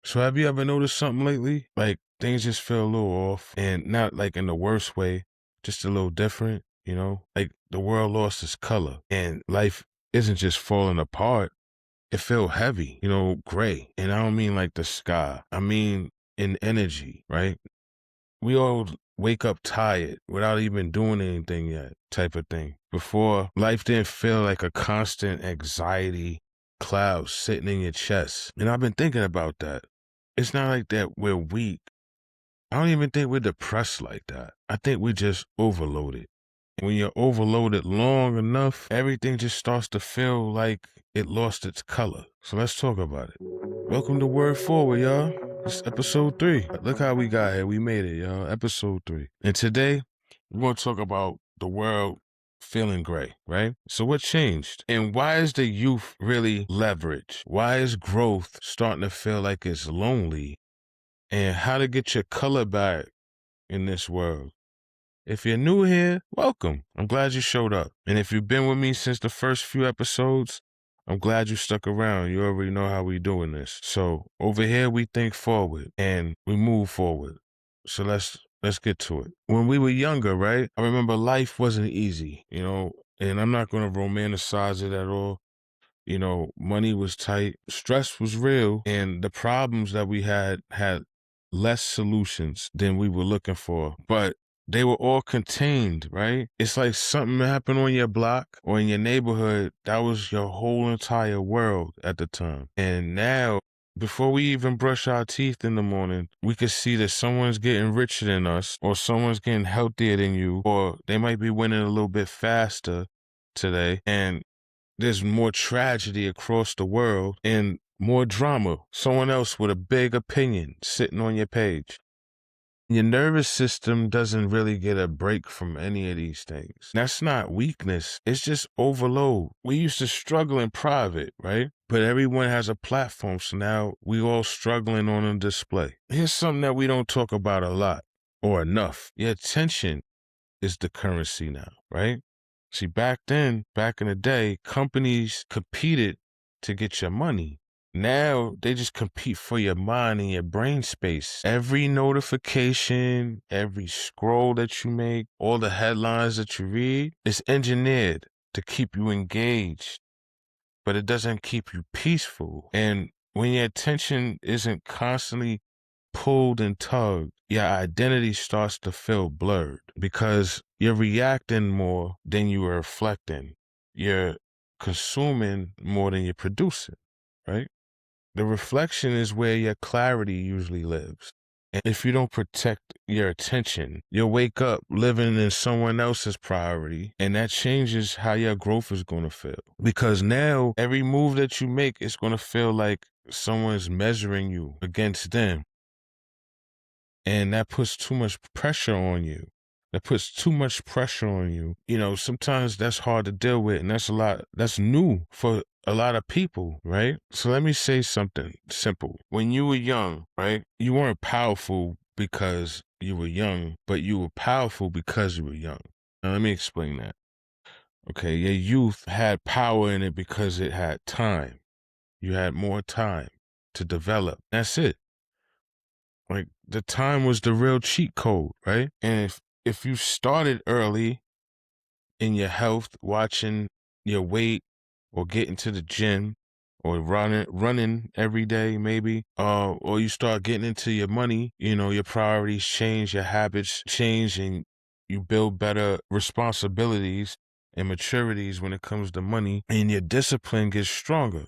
So have you ever noticed something lately? Like things just feel a little off and not like in the worst way, just a little different, you know? Like the world lost its color and life isn't just falling apart. It feel heavy, gray. And I don't mean like the sky. I mean in energy, right? We all wake up tired without even doing anything yet, type of thing. Before, life didn't feel like a constant anxiety cloud sitting in your chest. And I've been thinking about that. It's not like that we're weak. I don't even think we're depressed like that. I think we're just overloaded. When you're overloaded long enough, everything just starts to feel like it lost its color. So let's talk about it. Welcome to Word Forward, y'all. It's episode 3. Look how we got here. We made it, y'all. Episode 3. And today, we're going to talk about the world feeling gray, right? So what changed? And why is the youth really leveraged? Why is growth starting to feel like it's lonely? And how to get your color back in this world? If you're new here, welcome. I'm glad you showed up. And if you've been with me since the first few episodes, I'm glad you stuck around. You already know how we doing this. So over here, we think forward and we move forward. So let's get to it. When we were younger, right? I remember life wasn't easy, and I'm not going to romanticize it at all. Money was tight, stress was real, and the problems that we had less solutions than we were looking for. But they were all contained, right? It's like something happened on your block or in your neighborhood. That was your whole entire world at the time. And now, before we even brush our teeth in the morning, we could see that someone's getting richer than us, or someone's getting healthier than you, or they might be winning a little bit faster today. And there's more tragedy across the world and more drama. Someone else with a big opinion sitting on your page. Your nervous system doesn't really get a break from any of these things. That's not weakness. It's just overload. We used to struggle in private, right? But everyone has a platform, so now we all struggling on a display. Here's something that we don't talk about a lot or enough. Your attention is the currency now, right? See, back in the day, companies competed to get your money. Now they just compete for your mind and your brain space. Every notification, every scroll that you make, all the headlines that you read, is engineered to keep you engaged, but it doesn't keep you peaceful. And when your attention isn't constantly pulled and tugged, your identity starts to feel blurred because you're reacting more than you are reflecting. You're consuming more than you're producing, right? The reflection is where your clarity usually lives. And if you don't protect your attention, you'll wake up living in someone else's priority, and that changes how your growth is going to feel. Because now every move that you make is going to feel like someone's measuring you against them. And that puts too much pressure on you. Sometimes that's hard to deal with, and that's new for a lot of people, right? So let me say something simple. When you were young, right, you weren't powerful because you were young, but you were powerful because you were young. Now let me explain that. Okay, your youth had power in it because it had time. You had more time to develop. That's it. Like the time was the real cheat code, right? And if you started early in your health, watching your weight or getting to the gym or running every day maybe, or you start getting into your money, your priorities change, your habits change, and you build better responsibilities and maturities when it comes to money, and your discipline gets stronger,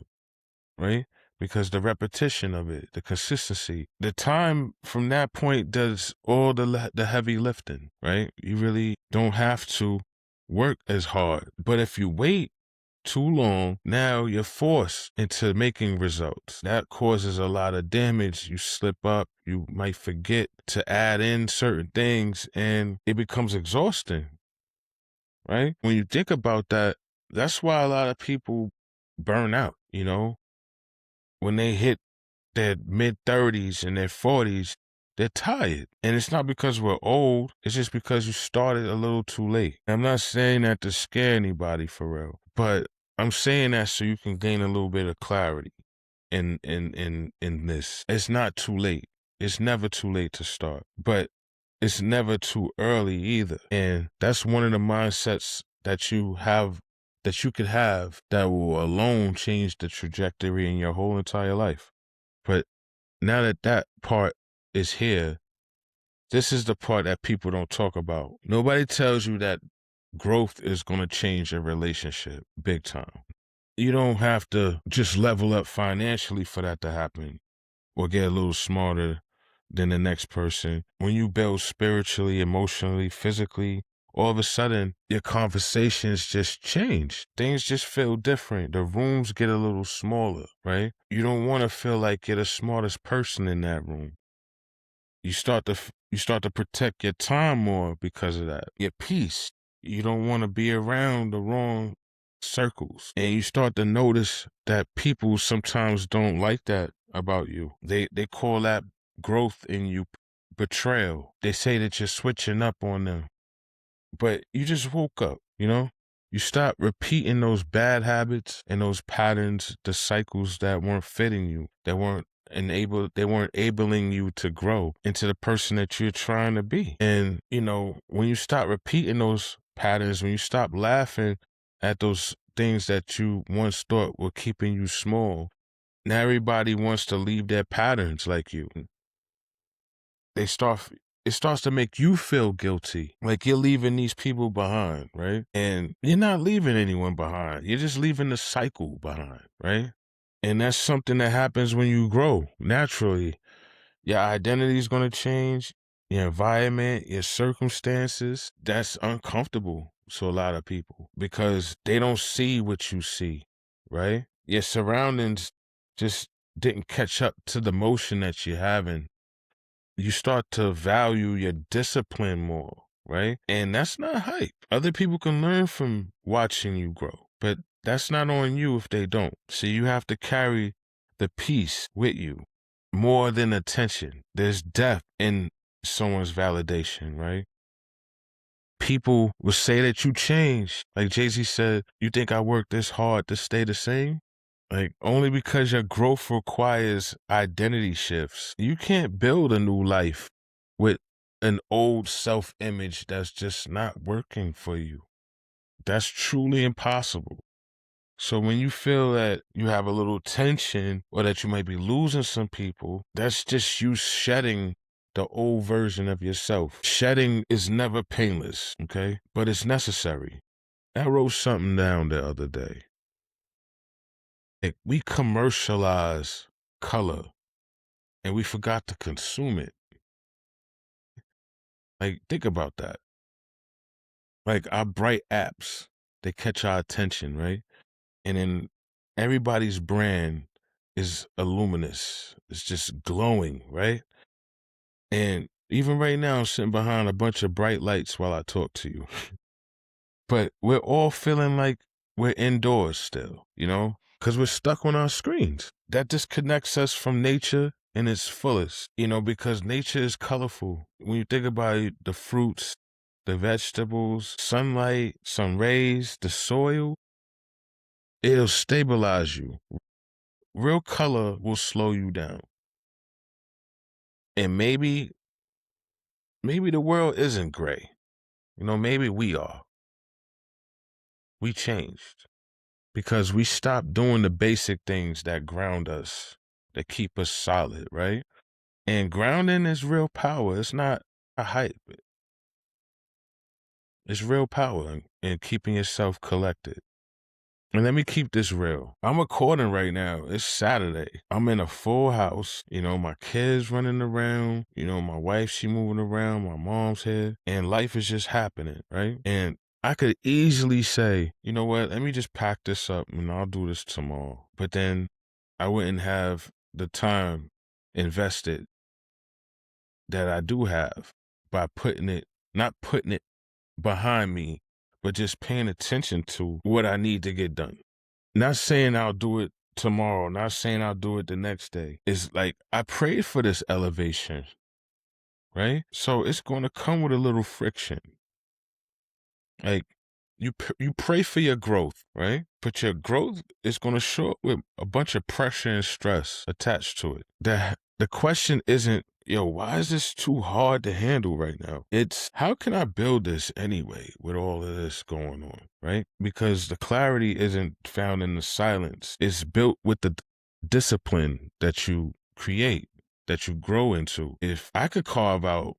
right? Because the repetition of it, the consistency, the time from that point does all the heavy lifting, right? You really don't have to work as hard. But if you wait too long, now you're forced into making results. That causes a lot of damage. You slip up, you might forget to add in certain things, and it becomes exhausting, right? When you think about that, that's why a lot of people burn out, when they hit their mid-30s and their 40s, they're tired. And it's not because we're old. It's just because you started a little too late. I'm not saying that to scare anybody for real, but I'm saying that so you can gain a little bit of clarity. in this. It's not too late. It's never too late to start, but it's never too early either. And that's one of the mindsets that you could have that will alone change the trajectory in your whole entire life. But now that that part is here, this is the part that people don't talk about. Nobody tells you that growth is going to change your relationship big time. You don't have to just level up financially for that to happen or get a little smarter than the next person. When you build spiritually, emotionally, physically, all of a sudden your conversations just change. Things just feel different. The rooms get a little smaller, right? You don't want to feel like you're the smartest person in that room. You start to protect your time more because of that. Your peace. You don't want to be around the wrong circles. And you start to notice that people sometimes don't like that about you. They call that growth in you betrayal. They say that you're switching up on them. But you just woke up, you know? You stop repeating those bad habits and those patterns, the cycles that weren't fitting you, they weren't enabling you to grow into the person that you're trying to be. And, you know, when you stop repeating those patterns, when you stop laughing at those things that you once thought were keeping you small, now everybody wants to leave their patterns like you. It starts to make you feel guilty, like you're leaving these people behind, right? And you're not leaving anyone behind. You're just leaving the cycle behind, right? And that's something that happens when you grow naturally. Your identity is going to change, your environment, your circumstances. That's uncomfortable to a lot of people because they don't see what you see, right? Your surroundings just didn't catch up to the motion that you're having. You start to value your discipline more, right? And that's not hype. Other people can learn from watching you grow, but that's not on you if they don't. So you have to carry the peace with you more than attention. There's depth in someone's validation, right? People will say that you changed. Like Jay-Z said, you think I worked this hard to stay the same? Like, only because your growth requires identity shifts. You can't build a new life with an old self-image that's just not working for you. That's truly impossible. So when you feel that you have a little tension or that you might be losing some people, that's just you shedding the old version of yourself. Shedding is never painless, okay? But it's necessary. I wrote something down the other day. Like, we commercialize color and we forgot to consume it. Like, think about that. Like, our bright apps, they catch our attention, right? And then everybody's brand is luminous. It's just glowing, right? And even right now, I'm sitting behind a bunch of bright lights while I talk to you. But we're all feeling like we're indoors still, you know? Because we're stuck on our screens. That disconnects us from nature in its fullest, you know, because nature is colorful. When you think about it, the fruits, the vegetables, sunlight, sun rays, the soil, it'll stabilize you. Real color will slow you down. And maybe the world isn't gray. You know, maybe we are. We changed. Because we stopped doing the basic things that ground us, that keep us solid, right? And grounding is real power. It's not a hype. It's real power in keeping yourself collected. And let me keep this real. I'm recording right now. It's Saturday. I'm in a full house. You know, my kids running around. You know, my wife, she moving around. My mom's here. And life is just happening, right? And I could easily say, you know what, let me just pack this up and I'll do this tomorrow. But then I wouldn't have the time invested that I do have by not putting it behind me, but just paying attention to what I need to get done. Not saying I'll do it tomorrow, not saying I'll do it the next day. It's like I prayed for this elevation, right? So it's going to come with a little friction. Like, you pray for your growth, right? But your growth is going to show up with a bunch of pressure and stress attached to it. The question isn't, yo, why is this too hard to handle right now? It's, how can I build this anyway with all of this going on, right? Because the clarity isn't found in the silence. It's built with the discipline that you create, that you grow into. If I could carve out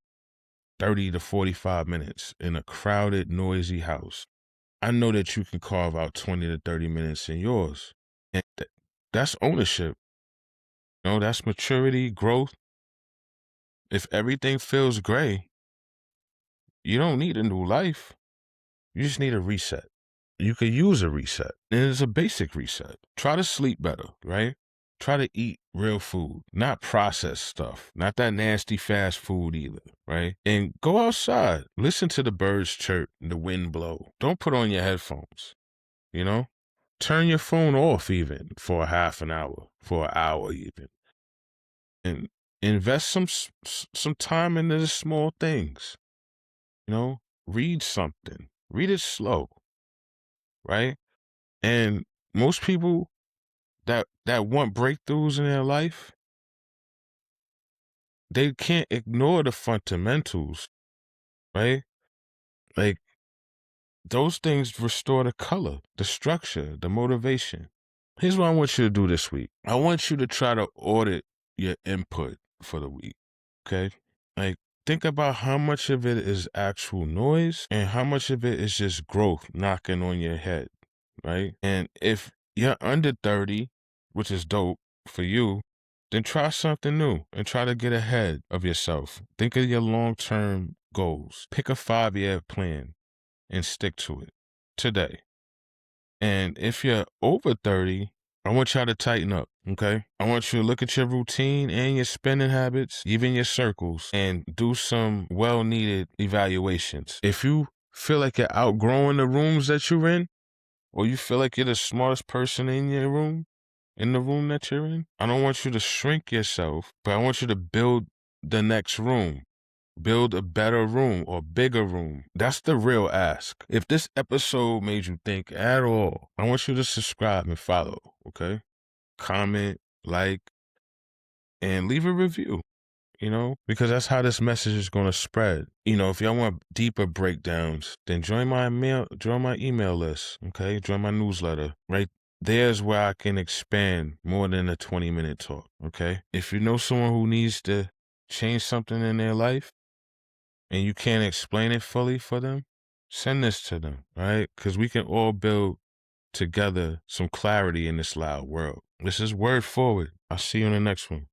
30 to 45 minutes in a crowded, noisy house, I know that you can carve out 20 to 30 minutes in yours. And that's ownership. You know, that's maturity, growth. If everything feels gray, you don't need a new life. You just need a reset. You could use a reset. And it's a basic reset. Try to sleep better, right? Try to eat real food, not processed stuff, not that nasty fast food either, right? And go outside. Listen to the birds chirp, the wind blow. Don't put on your headphones, you know? Turn your phone off even for a half an hour, for an hour even. And invest some time into the small things, you know? Read something. Read it slow, right? And most people that want breakthroughs in their life, they can't ignore the fundamentals, right? Like, those things restore the color, the structure, the motivation. Here's what I want you to do this week. I want you to try to audit your input for the week, okay? Like, think about how much of it is actual noise and how much of it is just growth knocking on your head, right? And if you're under 30, which is dope for you, then try something new and try to get ahead of yourself. Think of your long-term goals. Pick a 5-year plan and stick to it today. And if you're over 30, I want y'all to tighten up, okay? I want you to look at your routine and your spending habits, even your circles, and do some well-needed evaluations. If you feel like you're outgrowing the rooms that you're in, or you feel like you're the smartest person in your room, in the room that you're in, I don't want you to shrink yourself, but I want you to build the next room. Build a better room or bigger room. That's the real ask. If this episode made you think at all, I want you to subscribe and follow, okay? Comment, like, and leave a review, you know? Because that's how this message is going to spread. You know, if y'all want deeper breakdowns, then join my email list, okay? Join my newsletter. Right there's where I can expand more than a 20-minute talk, okay? If you know someone who needs to change something in their life, and you can't explain it fully for them, send this to them, right? Because we can all build together some clarity in this loud world. This is Word Forward. I'll see you in the next one.